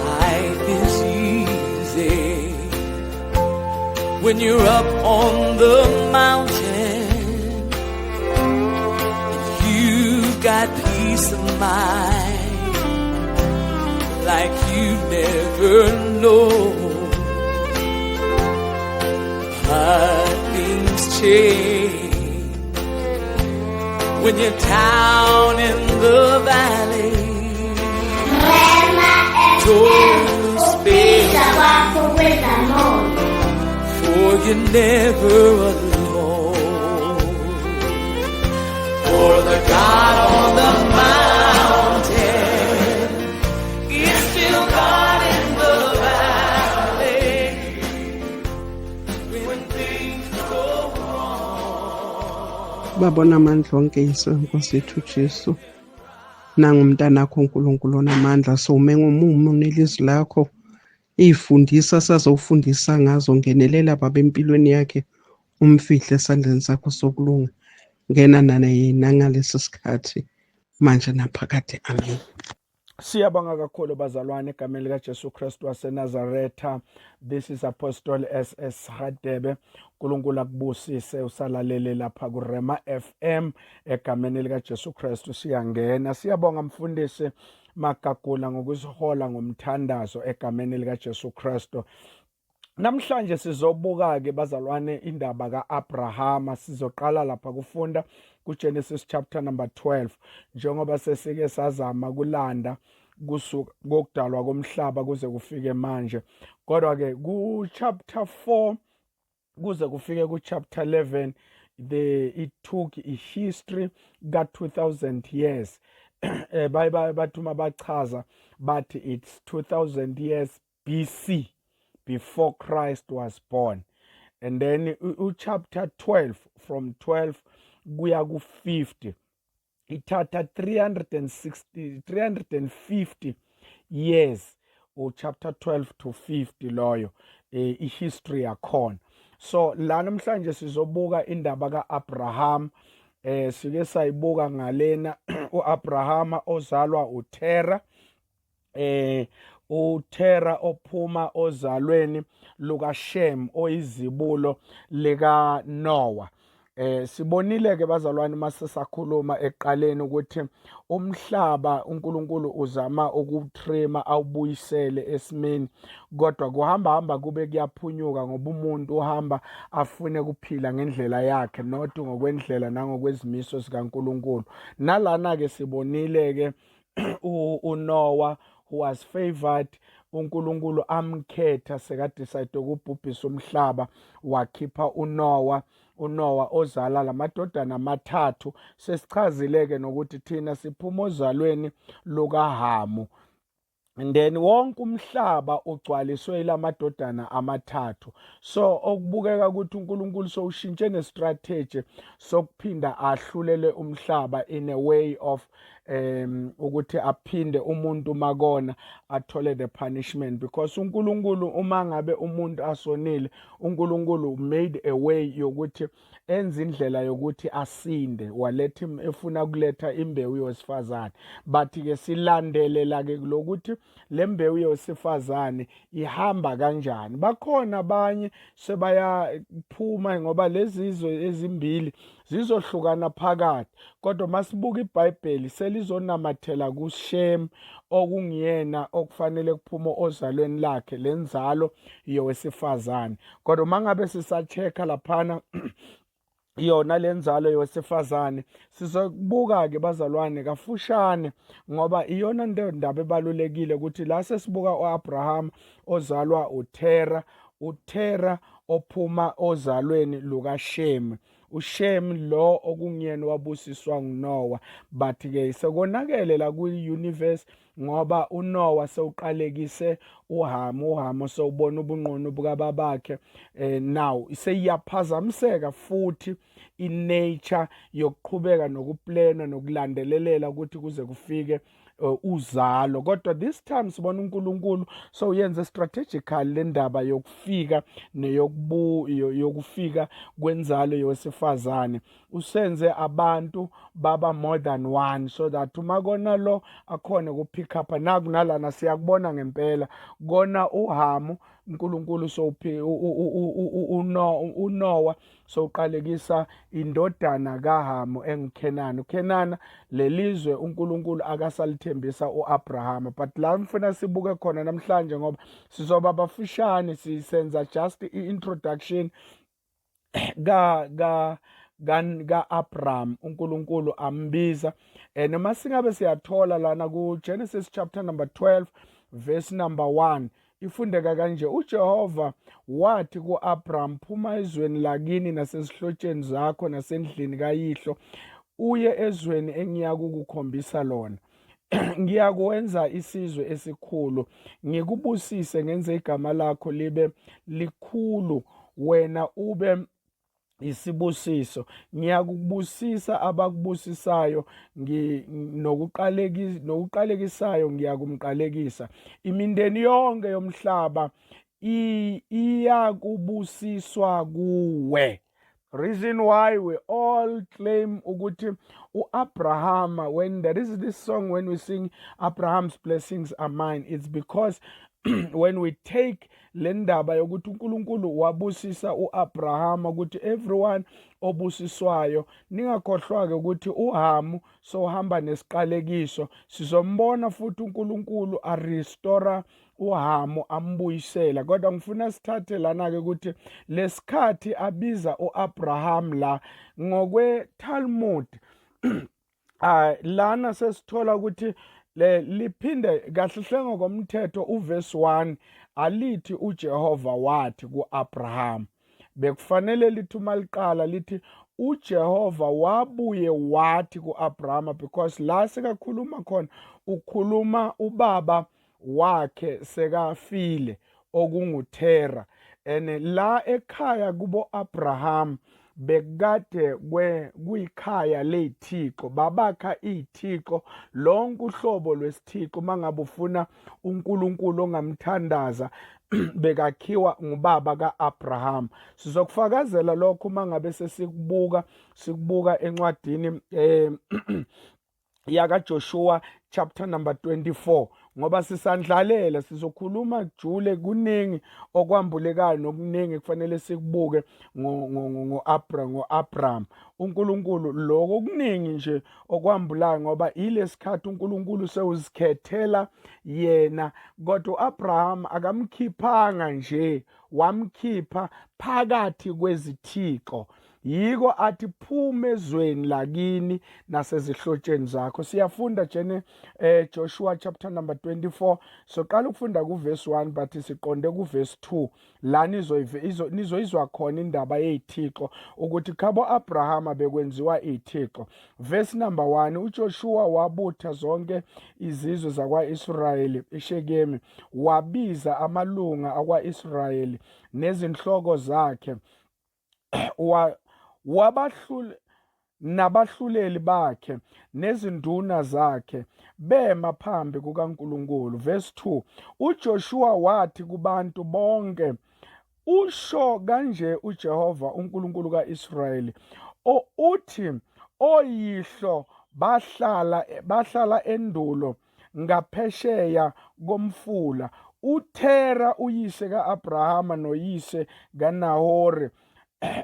Life is easy when you're up on the mountain. You've got peace of mind like you never know. But things change when you're down in the valley. Don't space, for you're never alone. For the God on the mountain is still God in the valley. When things go wrong. Babona amandla onke Yesu Nkosi yethu Jesu. Nangumntanakho uNkulunkulu onamandla sowume ngomumo nelizwi lakho. Ifundisa sazofundisa ngazo ngenelela baba empilweni yakhe umfihle esandleni sakho sokulunga. Ngena naye nangalesi sikhathi manje naphakade. Amen. Siyabonga kakhulu bazalwane egameni likaJesu Kristu waseNazaretha. This is Apostle SS Hadebe. uNkulunkulu akubusise usalalele lapha kuRema FM egameni likaJesu Kristu siyangena. Siyabonga mfundisi Magagula ngokusihola ngomthandazo egameni likaJesu Kristu. Namhlanje sizobuka ke bazalwane indaba kaAbrahama. Sizoqala lapha kufunda kuGenesis chapter number 12 njengoba sesike sazama kulanda kusuka kokudalwa komhlaba kuze kufike manje. Kodwa ke ku chapter 4 kuze kufike ku chapter 11 it took a history ka 2000 years. Bathuma bachaza bathi it's 2000 years BC, before Christ was born. And then chapter 12 from 12 kuya ku 50 ithatha 350 years chapter 12 to 50 loyo history yakhona. So la namhlanje sizobuka indaba kaAbraham. Sike sayibuka ngalena uAbrahama ozalwa uTera, uTera ophuma ozalweni lukaShem oyizibulo lika Noah. Sibonile ke bazalwane mase sakhuluma eqaleni ukuthi umhlaba uNkulunkulu uzama ukutrema awubuyisele esimeni, kodwa kuhamba kube kuyaphunyuka ngoba umuntu uhamba afune kuphila ngendlela yakhe not ngokwendlela nangokwezimiso zikaNkulunkulu. Nalana ke sibonile ke uNoah who was favored, uNkulunkulu amkhetha sekadecide ukubhubhisa umhlaba wakhipha uNoah ozala lamadodana amathathu. Sesichazileke nokuthi thina siphuma ozalweni lukaHamu, and then wonke umhlaba ugcwaliswe ilamadodana amathathu. So okubukeka ukuthi uNkulunkulu sowushintshe nestrategy sokuphinda ahlulele umhlaba in a way of ukuthi aphinde umuntu makona athole the punishment, because uNkulunkulu uma ngabe umuntu asonile, uNkulunkulu made a way yokuthi enze indlela yokuthi asinde, waletha efuna kuletha imbewu yosifazane. But ke silandelela ke lokuthi le mbewu yosifazane ihamba kanjani. Bakhona abanye sebayaphuma ngoba lezizwe ezimbili zizohlukana phakathi, kodwa masibuka iBhayibheli selizonamathela kuShem okungiyena okufanele kuphuma ozalweni lakhe lenzalo yowesifazane. Kodwa mangabe sisachecka laphana yona lenzalo yowesifazane sizokubuka ke bazalwane kafushane, ngoba iyona ndaba ebalulekile ukuthi la sesibuka uAbraham ozalwa uTera ophuma ozalweni lukaShem. uShem lo okungiyena wabusiswa nguNoah, but ke sekonakele la ku-universe ngoba uNoah sewuqalekise uHamu sewubona ubunqono bukababakhe. Now seyiyaphazamiseka futhi inature yokuqhubeka nokuplana nokulandelelela ukuthi kuze kufike uzalo. Kodwa this time sibona uNkulunkulu so yenze strategical le ndaba yokufika yokufika kwenzalo yowesifazane. Usenze abantu baba more than one so that uma kona lo akhona ku-pick up nalana siyakubona ngempela kona uHamu uNkulunkulu so uNoah so uqalekisa indodana kaHamu engukhenana. uKhenana lelizwe uNkulunkulu akasalithembisa uAbrahama. But la mfuna sibuke khona namhlanje ngoba sizoba bafishane sisenza just i-introduction ka-Abraham uNkulunkulu ambiza noma singabe siyathola lana ku-Genesis chapter number 12 verse number 1 ifundeka kanje. uJehova wathi ku-Abraham, phuma ezweni lakini nasezihlotsheni zakho nasendlini kayihlo uye ezweni engiyakukukhombisa lona. Ngiyakwenza isizwe esikhulu, ngikubusise ngenze igama lakho libe likhulu, wena ube isibusiso. Ngiyakubusisa abakubusisayo nokuqalekisayo ngiyakumqalekisa. Imindeni yonke yomhlaba iyakubusiswa kuwe. Reason why we all claim ukuthi uAbraham, when there is this song when we sing Abraham's blessings are mine, it's because when we take le ndaba yokuthi uNkulunkulu wabusisa uAbrahama ukuthi everyone obusiswayo, ningakhohlwa-ke ukuthi uHamu sohamba nesiqalekiso. Sizombona futhi uNkulunkulu arestora uHamu ambuyisela. Kodwa ngifuna sithathe lana-ke ukuthi lesikhathi abiza uAbraham la ngokwe-Talmud lana sesithola ukuthi liphinde kahle hle ngokomthetho uverse 1 alithi uJehova wathi kuAbraham. Bekufanele lithi uma liqala lithi uJehova wabuye wathi kuAbraham, because la sekakhuluma khona ukhuluma ubaba wakhe sekafile okunguThera. La ekhaya kubo Abraham bekade kuyikhaya ley'thixo, babakha iy'thixo, lonke uhlobo lwesithixo. Mangabe ufuna uNkulunkulu ongamthandaza bekakhiwa ngubaba ka-Abraham. Sizokufakazela lokho mangabe sikubuka encwadini yakaJoshua chapter number 24, ngoba sisandlalela sizokhuluma jule kuningi okwambulekayo nokuningi kufanele sikubuke ngo-Abraham. uNkulunkulu lokho okuningi nje okwambulayo ngoba ilesikhathi uNkulunkulu sewuzikhethela yena, kodwa uAbraham akamkhiphanga nje, wamkhipha phakathi kwezithixo. Yiko athi phuma ezweni lakini nasezihlotsheni zakho. Siyafunda Joshua chapter number 24. Soqala ukufunda kuverse 1 but siqonde kuverse 2. La nizoyizwa khona indaba yezithixo ukuthi khabo Abraham bekwenziwa izithixo. Verse number 1, uJoshua wabutha zonke izizwe zakwa-Israyeli eShekemi, wabiza amalunga akwa-Israyeli nezinhloko zakhe nabahluleli bakhe nezinduna zakhe bema phambi kukaNkulunkulu. Verse 2, uJoshua wathi kubantu bonke, usho kanje uJehova uNkulunkulu ka-Israyeli, uthi oyihlo bahlala endulo ngaphesheya komfula, uThera uyise ka-Abrahama noyise kaNahori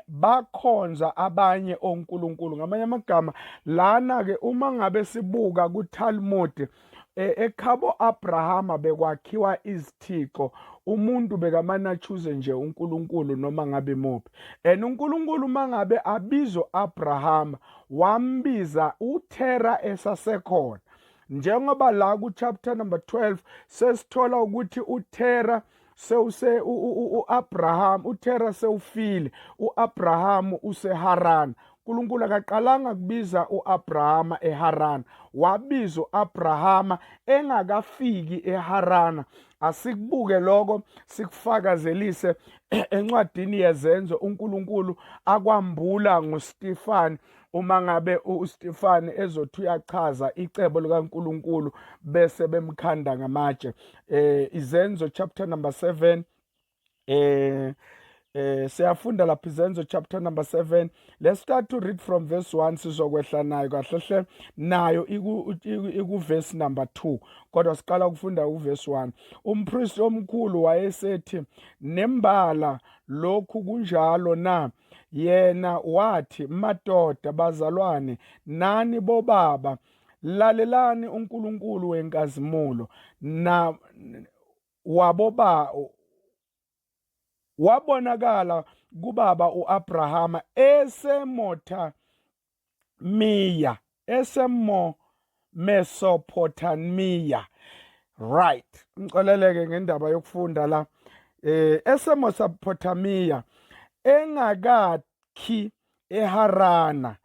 bakhonza abanye onkulunkulu. Ngamanye amagama lana-ke uma ngabe sibuka kuTalmud ekhabo Abrahama bekwakhiwa izithixo, umuntu bekamana choose nje uNkulunkulu noma ngabe muphi. uNkulunkulu uma ngabe abizo Abrahama wambiza uThera esasekhona. Njengoba la ku chapter number 12 sesithola ukuthi uThera uAbraham, uThera sewufile, uAbraham useHaran. uNkulunkulu akaqalanga kubiza uAbrahama eHarana, wabiza uAbrahama engakafiki eHarana. Asikubuke lokho sikufakazelise encwadini yezenzo uNkulunkulu akwambula ngoStefani uma ngabe uStefani ezothi uyachaza icebo likaNkulunkulu bese bemkhanda ngamatshe. Izenzo chapter number 7 siyafunda lapha izenzo chapter number 7. Let's start to read from verse 1 sizokwehla nayo kahle nayo iku verse number 2, kodwa siqala ukufunda uverse 1. Umpristi omkhulu wayesethi, nembala lokhu kunjalo na? Yena wathi, madoda bazalwane nani bobaba, lalelani uNkulunkulu wenkazimulo na wabonakala kubaba uAbrahama Mesopotamia. Right, ngicoleleke ngendaba yokufunda la. Mesopotamia engakakhi eHarana,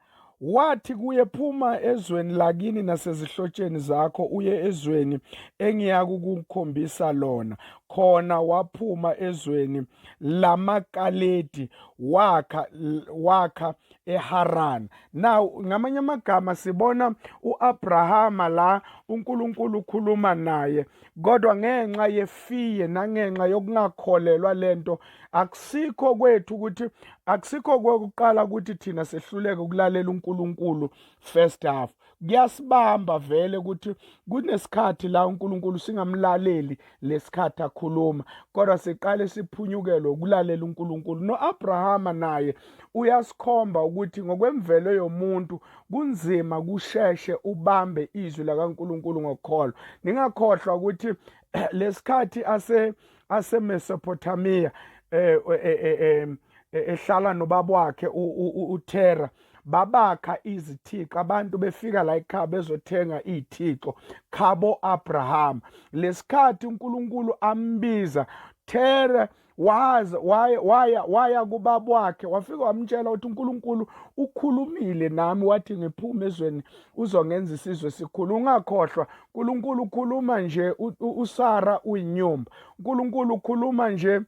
wathi kuye phuma ezweni lakini nasezihlotsheni zakho uye ezweni engiyakukukhombisa lona. Khona waphuma ezweni lamaKaledi wakha eHarana. Now ngamanye amagama sibona uAbrahama la uNkulunkulu ukhuluma naye, kodwa ngenxa yefiye nangenxa yokungakholelwa lento akusikho kwethu ukuthi akusikho kokuqala ukuthi thina sehluleke ukulalela uNkulunkulu first half. Kuyasibamba vele ukuthi kunesikhathi la uNkulunkulu singamlaleli lesikhathi akhuluma, kodwa siqale siphunyukelwe ukulalela uNkulunkulu. NoAbrahama naye uyasikhomba ukuthi ngokwemvelo yomuntu kunzima kusheshe ubambe izwi lakaNkulunkulu ngokukholwa. Ningakhohlwa ukuthi lesikhathi ase Mesopotamia ehlala nobaba wakhe uTera, babakha izithixo, abantu befika la ekhaya bezothenga izithixo khabo Abraham. Lesikhathi uNkulunkulu ambiza Tera, waya kubaba wakhe, wafika wamtshela ukuthi uNkulunkulu ukhulumile nami wathi ngiphume ezweni uzongenza isizwe sikhulu. Ungakhohlwa uNkulunkulu ukhuluma nje uSara uyinyumba, uNkulunkulu ukhuluma nje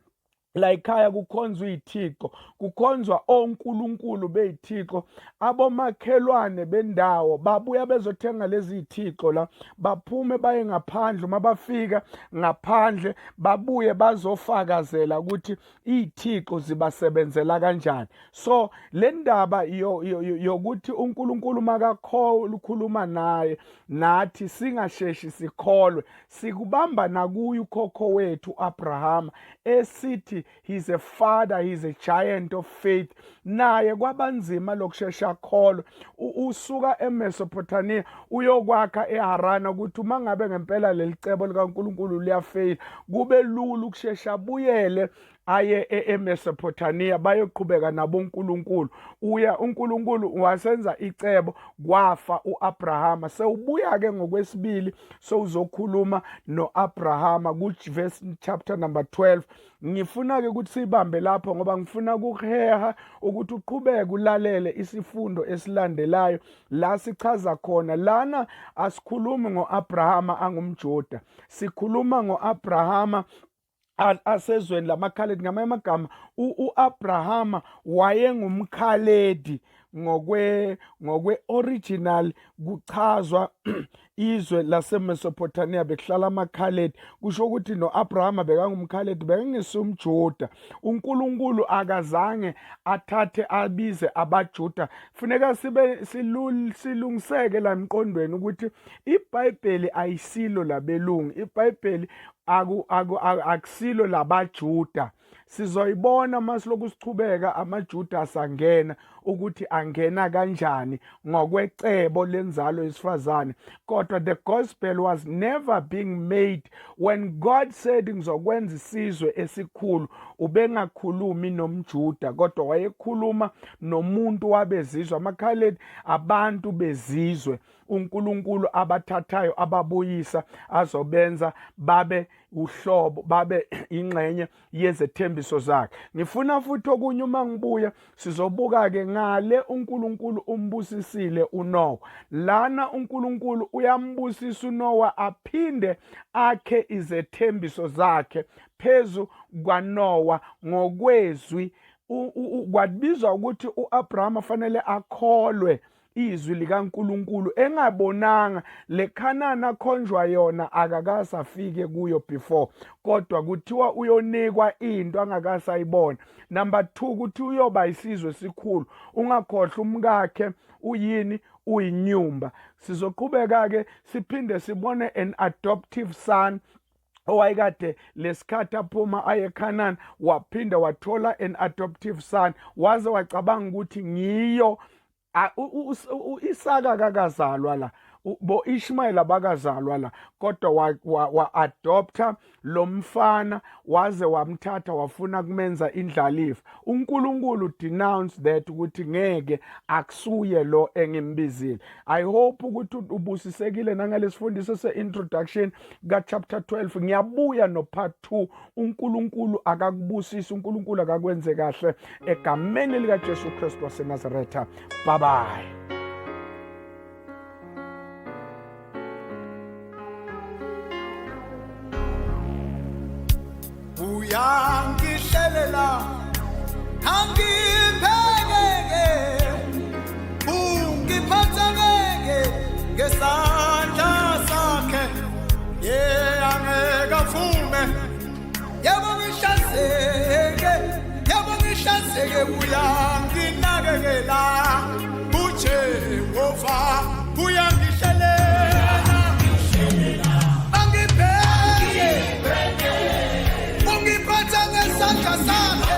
la ekhaya kukhonzwa izithixo, kukhonzwa onkulunkulu bezithixo. Abomakhelwane bendawo babuya bezothenga lezi zithixo la, baphume baye ngaphandle. Uma bafika ngaphandle babuye bazofakazela ukuthi izithixo zibasebenzela kanjani. So le ndaba yokuthi uNkulunkulu makakhuluma naye nathi singasheshi sikholwe, sikubamba nakuye ukhokho wethu Abrahama esithi he's a father, he's a giant of faith. Naye kwabanzima lokushesha akholwe, usuka eMesopotamia uyokwakha eHarana ukuthi uma ngabe ngempela leli cebo likaNkulunkulu liyafeyila, kube lula ukushesha abuyele aye eMesopotamia bayoqhubeka nabo uNkulunkulu. uNkulunkulu wasenza icebo, kwafa uAbrahama. Sewubuya ke ngokwesibili sowuzokhuluma noAbrahama kuverse chapter number 12. Ngifuna ke ukuthi sibambe lapho ngoba ngifuna ukuheha ukuthi uqhubeke ulalele isifundo esilandelayo la sichaza khona. Lana asikhulumi ngoAbrahama angumJuda, sikhuluma ngoAbrahama asezweni lamaKhaledi. Ngamanye amagama uAbrahama wayengumKhaledi ngokwe-original kuchazwa izwe laseMesopotamia bekuhlala amaKhaledi. Kusho ukuthi noAbrahama bekangumKhaledi, bekangesumJuda. uNkulunkulu akazange athathe abize abaJuda. Funeka silungiseke la emqondweni ukuthi iBhayibheli ayisilo labelungu, iBhayibheli akusilo labaJuda. Sizoyibona masiloku sichubeka amaJuda asangena ukuthi angena kanjani ngokwecebo lenzalo yesifazane. Kodwa the gospel was never being made when God said ngizokwenza isizwe esikhulu. Ubengakhulumi nomJuda kodwa wayekhuluma nomuntu wabezizwe. AmaKhaledi abantu bezizwe uNkulunkulu abathathayo ababuyisa azobenza babe uhlobo, babe ingxenye yezethembiso izimbiso zakhe. Ngifuna futhi okunye uma ngibuya sizobuka-ke ngale uNkulunkulu umbusisile uNowa. Lana uNkulunkulu uyambusisa uNowa aphinde akhe izethembiso zakhe phezu kwaNowa ngokwezwi. Kwabizwa ukuthi uAbrahama fanele akholwe izwi likaNkulunkulu engabonanga le Khanani akhonjwa yona akakasafike kuyo before, kodwa kuthiwa uyonikwa into angakasayibona. Number 2, ukuthi uyoba isizwe esikhulu. Ungakhohlwa umkakhe uyini, uyinyumba. Sizoqhubeka-ke siphinde sibone an adoptive son owayekade lesikhathi aphuma aye eKhanani waphinda wathola an adoptive son, waze wacabanga ukuthi ngiyo Isaka kakazalwa la, bo Ishmael abakazalwa la, kodwa wa-adopta lo mfana waze wamthatha wafuna kumenza indlalifa. uNkulunkulu denounce that ukuthi ngeke akusuye lo engimbizile. I hope ukuthi ubusisekile nangalesifundiso se-introduction ka-chapter 12. Ngiyabuya no-part 2. uNkulunkulu akakubusisi, uNkulunkulu akakwenze kahle egameni likaJesu Kristu waseNazaretha. Bye bye. Uyangihlelela angibhekeke ungiphatha ngeke ngesandla sakhe angeke avume yebo ngishazeke uyanginakekela uJehova uyangihlelela angibhekeke ungiphatha ngesandla sakhe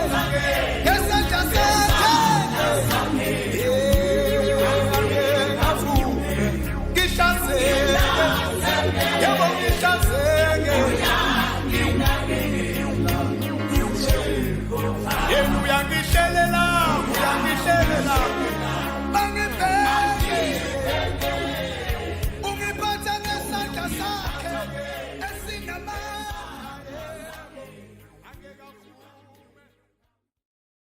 uyangihlelela